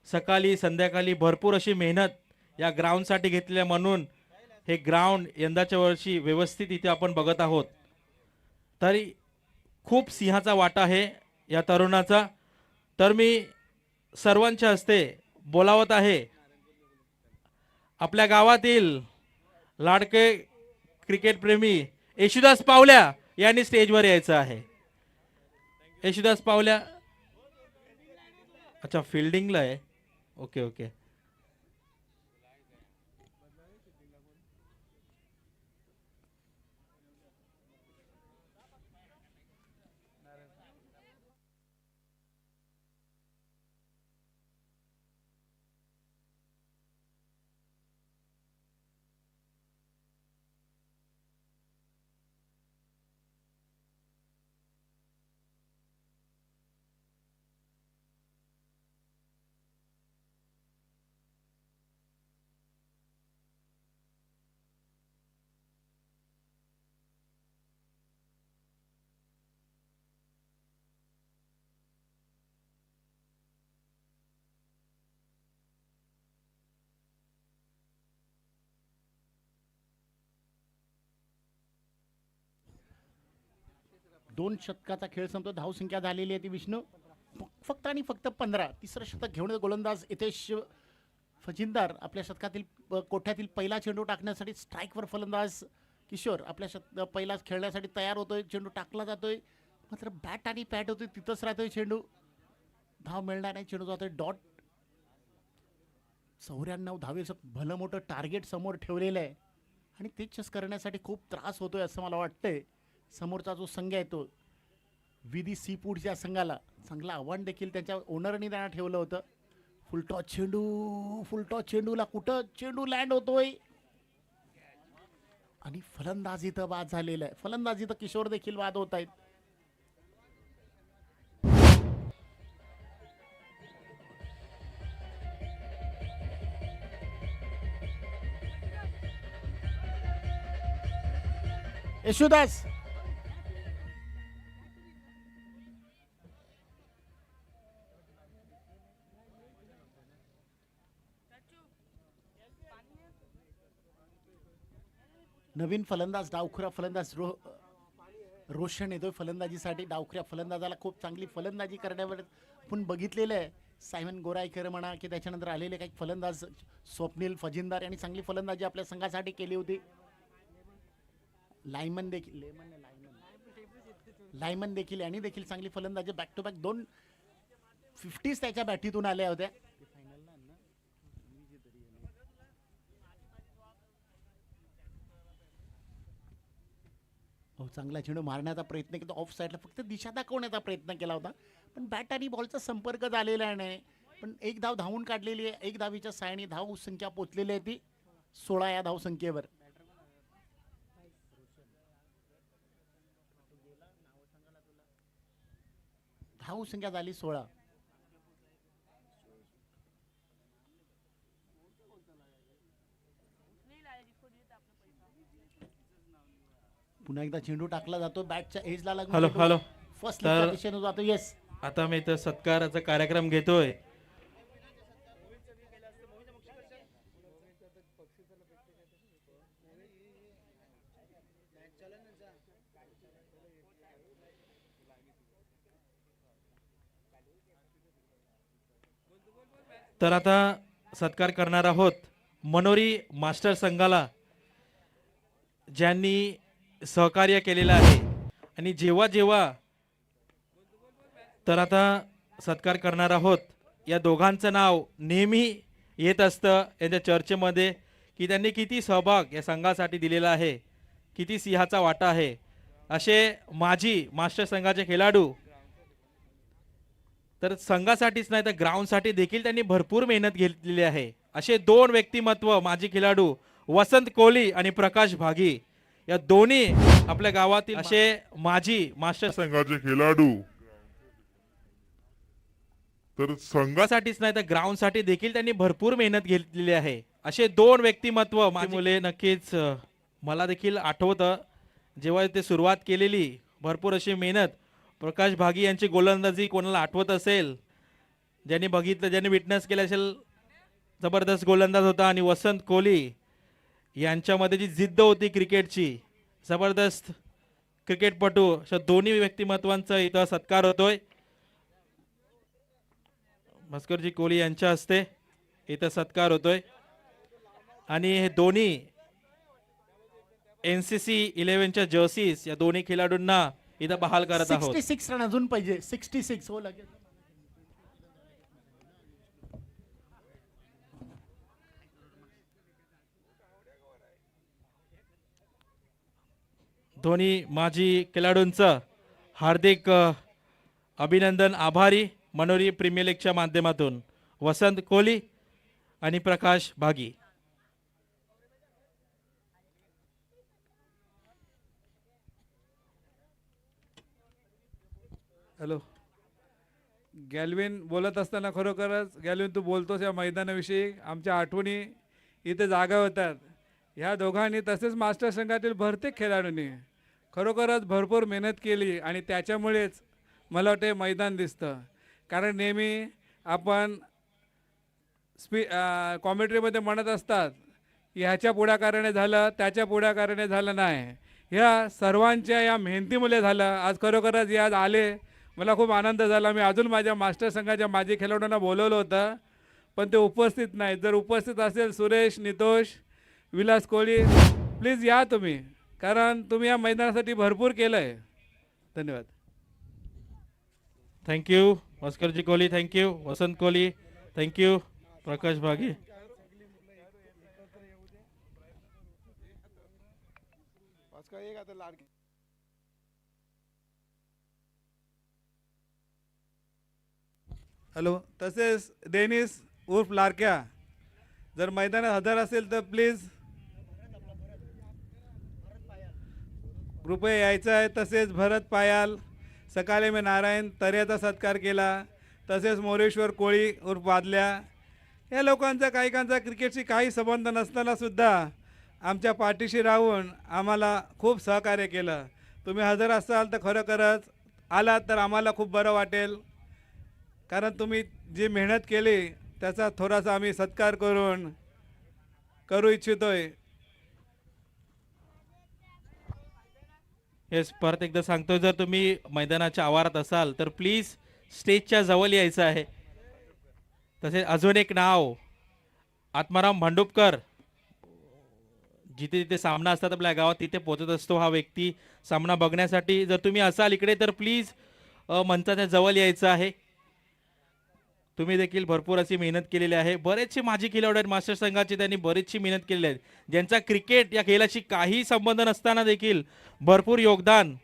A: सकाळी संध्याकाळी भरपूर अशी मेहनत या ग्राउंडसाठी घेतल्या, म्हणून हे ग्राउंड यंदाच्या वर्षी व्यवस्थित इथे आपण बघत आहोत. तरी खूप सिंहाचा वाटा आहे या तरुणाचा. तर मी सर्वांच्या हस्ते बोलावत आहे आपल्या गावातील लाडके क्रिकेट प्रेमी येशुदास पावल्या यांनी स्टेजवर यायचं आहे. यशुदास पावल्या. अच्छा, फिल्डिंगला आहे. Okay okay.
C: दोन शतकाचा खेळ संपतो. धावसंख्या झालेली आहे ती विष्णू फक्त आणि फक्त 15. तिसरं शतक घेऊन गोलंदाज हितेश फजिंदार आपल्या शतकातील कोठ्यातील पहिला चेंडू टाकण्यासाठी स्ट्राईकवर फलंदाज किशोर आपल्या पहिला खेळण्यासाठी तयार होतोय. चेंडू टाकला जातोय मात्र बॅट आणि पॅट होतोय तिथंच राहतोय चेंडू. धाव मिळणार नाही. चेंडू जातोय डॉट. 94 धावेचं भलं मोठं टार्गेट समोर ठेवलेलं आहे आणि ते चेस करण्यासाठी खूप त्रास होतोय असं मला वाटतंय. समोरचा जो संघ आहे तो विधी सी फूडच्या संघाला चांगलं आव्हान देखील त्यांच्या ओनरनी त्यांना ठेवलं होतं. फुलटॉस चेंडूला कुठं चेंडू लँड होतोय आणि फलंदाज इथं बाद झालेला आहे. फलंदाज इथं किशोर देखील बाद होत आहेत. यशुदास नवीन फलंदाज डावखुरा फलंदाज रोशन येतोय फलंदाजीसाठी. डावखुऱ्या फलंदाजाला खूप चांगली फलंदाजी करण्यावर आपण बघितलेलं आहे. सायमन गोरायकर म्हणा की त्याच्यानंतर आलेले काही फलंदाज स्वप्नील फजिंदार यांनी चांगली फलंदाजी आपल्या संघासाठी केली होती. लायमन देखील यांनी देखील चांगली फलंदाजी बॅक टू बॅक 2 50s त्याच्या बॅटीतून आल्या होत्या. हो, चांगला चेंडू मारण्याचा प्रयत्न केला. ऑफ साईडला फक्त दिशा दाखवण्याचा प्रयत्न केला होता पण बॅट आणि बॉलचा संपर्क झालेला नाही. पण एक धाव धावून काढलेली आहे. एक धावीच्या साहाय्याने धाव संख्या पोचलेली आहे ती 16 या धावसंख्येवर. धाव संख्या झाली 16. पुन्हा एकदा चेंडू टाकला जातो बॅटच्या एजला लागून.
A: हॅलो
C: फर्स्ट
A: तर-
C: दिशेने जातो. येस,
A: आता मी इथं सत्काराचा कार्यक्रम घेतोय. तर आता सत्कार करणार आहोत मनोरी मास्टर संघाला ज्यांनी सहकार्य केलेलं आहे. आणि जेव्हा जेव्हा तर आता सत्कार करणार आहोत या दोघांचं नाव नेहमी येत असतं यांच्या चर्चेमध्ये की त्यांनी किती सहभाग या संघासाठी दिलेला आहे, किती सिंहाचा वाटा आहे. असे माजी मास्टर संघाचे खेळाडू तर संघासाठीच नाही तर ग्राउंडसाठी देखील त्यांनी भरपूर मेहनत घेतलेली आहे. असे 2 व्यक्तिमत्व माजी खेळाडू वसंत कोहली आणि प्रकाश भागी या दोन्ही आपल्या गावातील असे माजी मास्टर
D: संघाचे खेळाडू तर
A: संघासाठीच नाही तर ग्राउंडसाठी देखील त्यांनी भरपूर मेहनत घेतलेली आहे. असे 2 व्यक्तिमत्व माझी मुले नक्कीच मला देखील आठवतं जेव्हा ते सुरुवात केलेली भरपूर अशी मेहनत. प्रकाश भागी यांची गोलंदाजी कोणाला आठवत असेल, ज्यांनी बघितलं ज्यांनी विटनेस केलं असेल, जबरदस्त गोलंदाज होता. आणि वसंत कोहली यांच्यामध्ये जी जिद्द होती क्रिकेटची, जबरदस्त क्रिकेटपटू, अशा दोन्ही व्यक्तिमत्वांचा इथं सत्कार होतोय. भास्करजी कोहली यांच्या हस्ते इथं सत्कार होतोय. आणि हे दोन्ही NCC 11च्या जर्सीज या दोन्ही खेळाडूंना इथं बहाल करत आहोत.
C: 66 रन अजून पाहिजे. 66 हो लगेच.
A: दोन्ही माजी खेळाडूंचं हार्दिक अभिनंदन, आभारी मनोरी प्रीमियर लीगच्या माध्यमातून वसंत कोहली आणि प्रकाश भागी.
G: हॅलो गॅल्विन बोलत असताना खरोखरच गॅल्विन तू बोलतोस या मैदानाविषयी आमच्या आठवणी इथे जागा होतात. ह्या दोघांनी तसेच मास्टर संघातील बहुतेक खेळाडूंनी खरोखरच भरपूर मेहनत केली आणि त्याच्यामुळेच मला वाटते मैदान दिसतं. कारण नेहमी आपण कॉमेंट्रीमध्ये म्हणत असतात की ह्याच्या पुढाकाराने झालं, त्याच्या पुढाकाराने झालं नाही. ह्या सर्वांच्या या मेहनतीमुळे झालं. आज खरोखरच आज आले, मला खूप आनंद झाला. मी अजून माझ्या मास्टर संघाच्या माजी खेळाडूंना बोलवलं होतं पण ते उपस्थित नाहीत. जर उपस्थित असेल सुरेश, नितोष, विलास कोहली, प्लीज या तुम्ही, कारण तुम्ही या मैदानासाठी भरपूर केलं आहे. धन्यवाद.
A: थँक्यू भास्करजी कोहली, थँक्यू वसंत कोहली, थँक्यू प्रकाश भागी.
G: हॅलो तसेच डेनिस उर्फ लारक्या जर मैदानात हजर असेल तर प्लीज कृपया यायचं आहे. तसेच भरत पायाल, सकाळे में नारायण तर्याचा सत्कार केला. तसेच मोरेश्वर कोळी उर्फ वादल्या, या लोकांचा काहीकांचा क्रिकेटशी काही संबंध नसताना सुद्धा आमच्या पाठीशी राहून आम्हाला खूप सहकार्य केलं. तुम्ही हजर असाल तर खरोखरच आलात तर आम्हाला खूप बरं वाटेल, कारण तुम्ही जी मेहनत केली त्याचा थोडासा आम्ही सत्कार करू इच्छितोय.
A: येस, परत एकदा सांगतो, जर तुम्ही मैदानाच्या आवारात असाल तर प्लीज स्टेजच्या जवळ यायचं आहे. तसेच अजून एक नाव, आत्माराम भांडुपकर, जिथे जिथे सामना असतात आपल्या गावात तिथे पोहोचत असतो हा व्यक्ती सामना बघण्यासाठी. जर तुम्ही असाल इकडे तर प्लीज मंचाच्या जवळ यायचं आहे. तुम्ही देखील भरपूर अशी मेहनत केलेली आहे. बरेचसे माजी खेळाडू आहेत मास्टर संघाचे, त्यांनी बरीचशी मेहनत केलेली आहे, ज्यांचा क्रिकेट या खेळाशी काही संबंध नसताना देखील भरपूर योगदान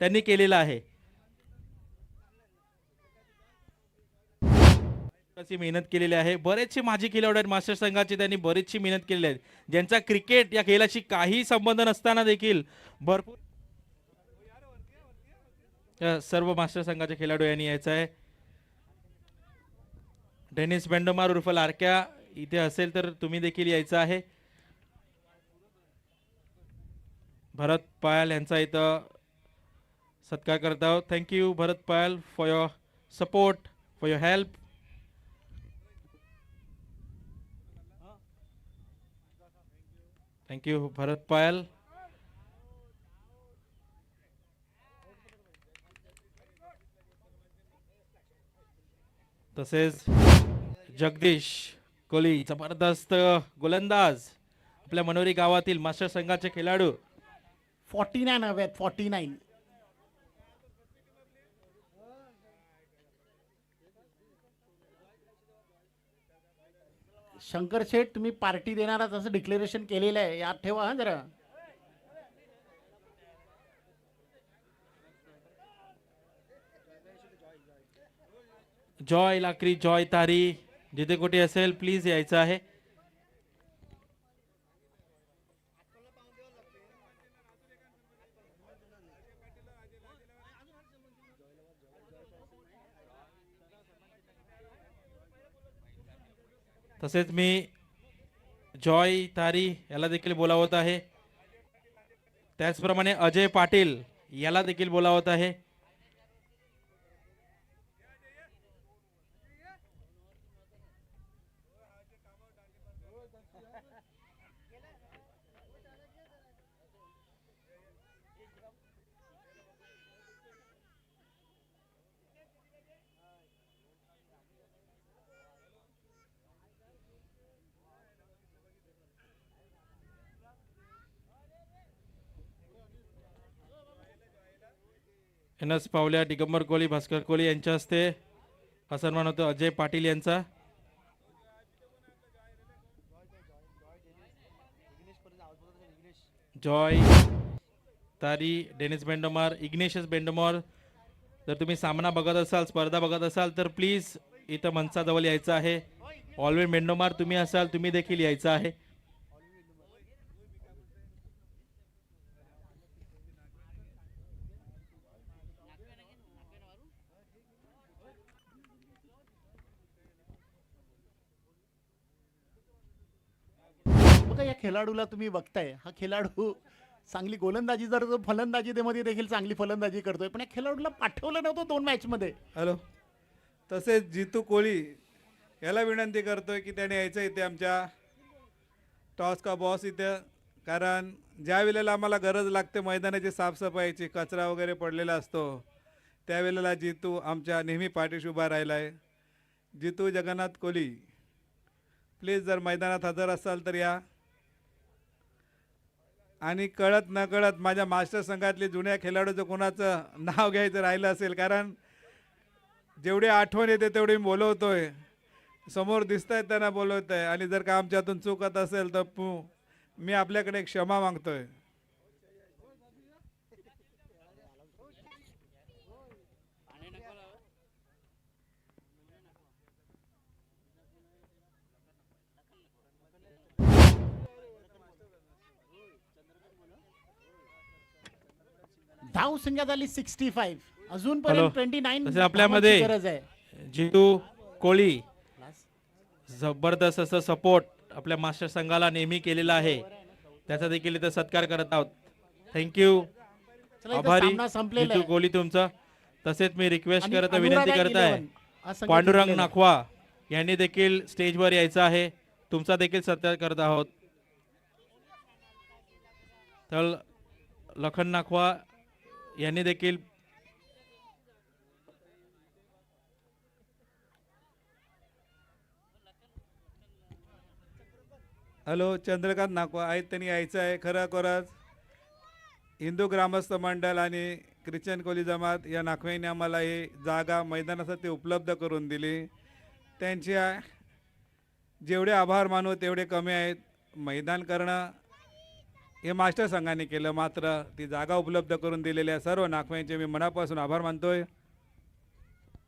A: त्यांनी केलेलं आहे. अशी मेहनत केलेली आहे. बरेचसे माजी खेळाडू आहेत मास्टर संघाचे, त्यांनी बरीचशी मेहनत केलेली आहे, ज्यांचा क्रिकेट या खेळाशी काही संबंध नसताना देखील भरपूर सर्व मास्टर संघाचे खेळाडू यांनी यायचं आहे. डेनिस बेंडोमार उर्फ लारक्या इथे असेल तर तुम्ही देखील यायचं आहे. भरत पायल यांचा इथं सत्कार करत आहोत. Thank you Bharat Payal for your support, for your help. Thank you Bharat Payal. तसेच जगदीश कोहली, जबरदस्त गोलंदाज, आपल्या मनोरी गावातील मास्टर संघाचे खेळाडू.
C: 49 हवेत, 49. शंकर शेठ, तुम्ही पार्टी देणार आहात असं डिक्लेरेशन केलेलं आहे, याद ठेवा हा जरा.
A: जॉय लाकरी, जॉय तारी, जिथे कुठे असेल प्लीज यायचं आहे. तसेच मी जॉय तारी याला देखील बोलावत आहे. त्याचप्रमाणे अजय पाटील याला देखील बोलावत आहे. एनएस पावल्या, दिगंबर कोहली, भास्कर कोहली यांच्या हस्ते हा सन्मान होतो अजय पाटील यांचा. जॉय तारी, डेनिस बेंडोमार, इग्नेशियस बेंडोमार. जर तुम्ही सामना बघत असाल, स्पर्धा बघत असाल तर प्लीज इथं मंचाजवळ यायचं आहे. ऑलवेज बेंडोमार तुम्ही असाल, तुम्ही देखील यायचं आहे.
C: बघा या खेळाडूला तुम्ही बघताय, हा खेळाडू चांगली गोलंदाजी जर फलंदाजीमध्ये देखील चांगली फलंदाजी करतोय, पण या खेळाडूला पाठवलं नव्हतं 2 मॅचमध्ये.
G: हॅलो. तसेच जितू कोळी याला विनंती करतोय की त्याने यायचं इथे आमच्या टॉस का बॉस इथे, कारण ज्या वेळेला आम्हाला गरज लागते मैदानाची साफसफाईची, कचरा वगैरे पडलेला असतो, त्यावेळेला जितू आमच्या नेहमी पाठीशी उभा राहिला आहे. जितू जगन्नाथ कोहली, प्लीज जर मैदानात हजर असाल तर या. आणि कळत नकळत माझ्या मास्टर संघातले जुन्या खेळाडूचं कोणाचं नाव घ्यायचं राहिलं असेल, कारण जेवढी आठवण येते तेवढी मी बोलवतोय, समोर दिसत आहेत त्यांना बोलवत आहे. आणि जर का आमच्यातून चुकत असेल तर मी आपल्याकडे क्षमा मागतोय.
C: धाव संख्या झाली 65.
A: हॅलो.
C: अजूनपर्यंत 29
A: तसे आपल्यामध्ये
C: गरज आहे.
A: जितू कोहली जबरदस्त असं सपोर्ट आपल्या मास्टर संघाला नेहमी केलेला आहे, त्याचा देखील इथं सत्कार करत आहोत. थँक्यू.
C: चला, इथं
A: आभारी
C: सामना संपलेला
A: जितू
C: आहे.
A: कोहली तुमचा. तसेच मी रिक्वेस्ट
C: आणि
A: करत
C: अनुराग
A: विनंती करत आहे
C: 11 हा संघ
A: पांडुरंग
C: जिंकलेला आहे.
A: नाखवा यांनी देखील स्टेजवर यायचं आहे, तुमचा देखील सत्कार करत आहोत. तर लखन नाखवा यांनी देखील
G: हॅलो. चंद्रकांत नाकवा आहेत, त्यांनी यायचं आहे. खरोखरच हिंदू ग्रामस्थ मंडळ आणि ख्रिश्चन कोली जमात या नाखव्यांनी आम्हाला ही जागा मैदानासाठी उपलब्ध करून दिली. त्यांच्या जेवढे आभार मानू तेवढे कमी आहेत. मैदान करणं हे मास्टर संघाने केलं, मात्र ती जागा उपलब्ध करून दिलेल्या सर्व नाखव्यांचे मी मनापासून आभार मानतोय.